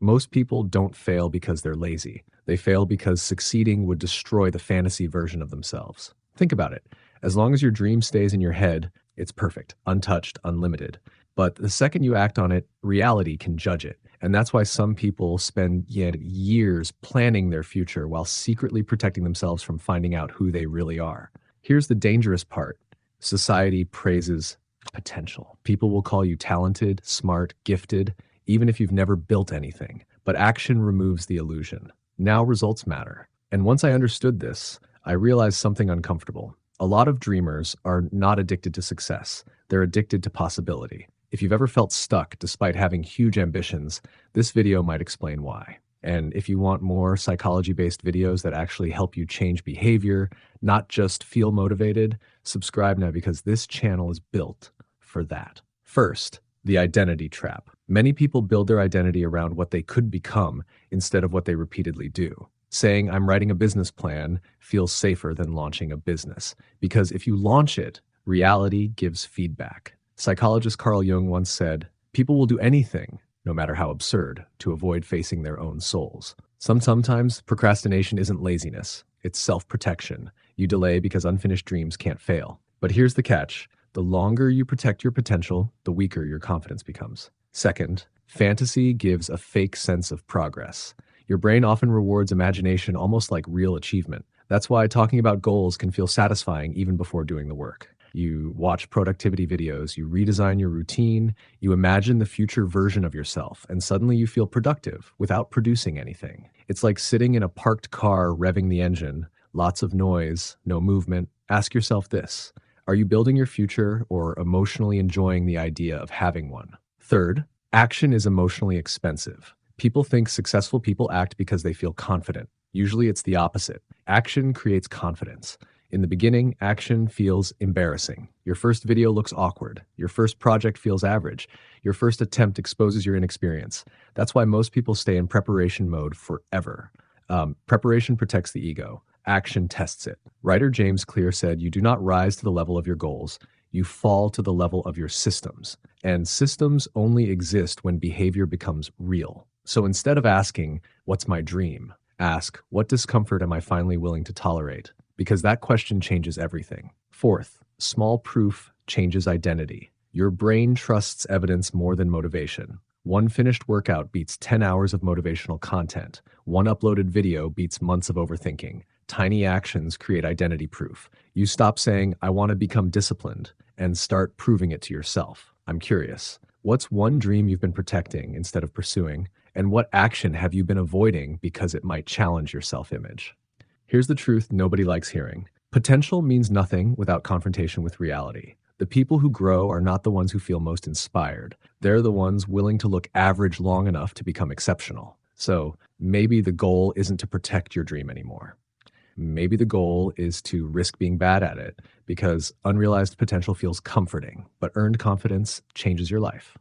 Most people don't fail because they're lazy. They fail because succeeding would destroy the fantasy version of themselves. Think about it. As long as your dream stays in your head, it's perfect, untouched, unlimited. But the second you act on it, reality can judge it. And that's why some people spend years planning their future while secretly protecting themselves from finding out who they really are. Here's the dangerous part. Society praises potential. People will call you talented, smart, gifted, even if you've never built anything. But action removes the illusion. Now results matter. And once I understood this, I realized something uncomfortable. A lot of dreamers are not addicted to success. They're addicted to possibility. If you've ever felt stuck despite having huge ambitions, this video might explain why. And if you want more psychology-based videos that actually help you change behavior, not just feel motivated, subscribe now because this channel is built for that. First, the identity trap. Many people build their identity around what they could become instead of what they repeatedly do. Saying, "I'm writing a business plan," feels safer than launching a business. Because if you launch it, reality gives feedback. Psychologist Carl Jung once said, "People will do anything, no matter how absurd, to avoid facing their own souls." Sometimes procrastination isn't laziness, it's self-protection. You delay because unfinished dreams can't fail. But here's the catch. The longer you protect your potential, the weaker your confidence becomes. Second, fantasy gives a fake sense of progress. Your brain often rewards imagination almost like real achievement. That's why talking about goals can feel satisfying even before doing the work. You watch productivity videos, you redesign your routine, you imagine the future version of yourself, and suddenly you feel productive without producing anything. It's like sitting in a parked car revving the engine, lots of noise, no movement. Ask yourself this: are you building your future or emotionally enjoying the idea of having one? Third, action is emotionally expensive. People think successful people act because they feel confident. Usually it's the opposite. Action creates confidence. In the beginning, action feels embarrassing. Your first video looks awkward. Your first project feels average. Your first attempt exposes your inexperience. That's why most people stay in preparation mode forever. Preparation protects the ego. Action tests it. Writer James Clear said, "You do not rise to the level of your goals. You fall to the level of your systems." And systems only exist when behavior becomes real. So instead of asking, "What's my dream?" ask, "What discomfort am I finally willing to tolerate?" Because that question changes everything. Fourth, small proof changes identity. Your brain trusts evidence more than motivation. One finished workout beats 10 hours of motivational content. One uploaded video beats months of overthinking. Tiny actions create identity proof. You stop saying, "I want to become disciplined," and start proving it to yourself. I'm curious. What's one dream you've been protecting instead of pursuing? And what action have you been avoiding because it might challenge your self-image? Here's the truth nobody likes hearing. Potential means nothing without confrontation with reality. The people who grow are not the ones who feel most inspired. They're the ones willing to look average long enough to become exceptional. So maybe the goal isn't to protect your dream anymore. Maybe the goal is to risk being bad at it because unrealized potential feels comforting, but earned confidence changes your life.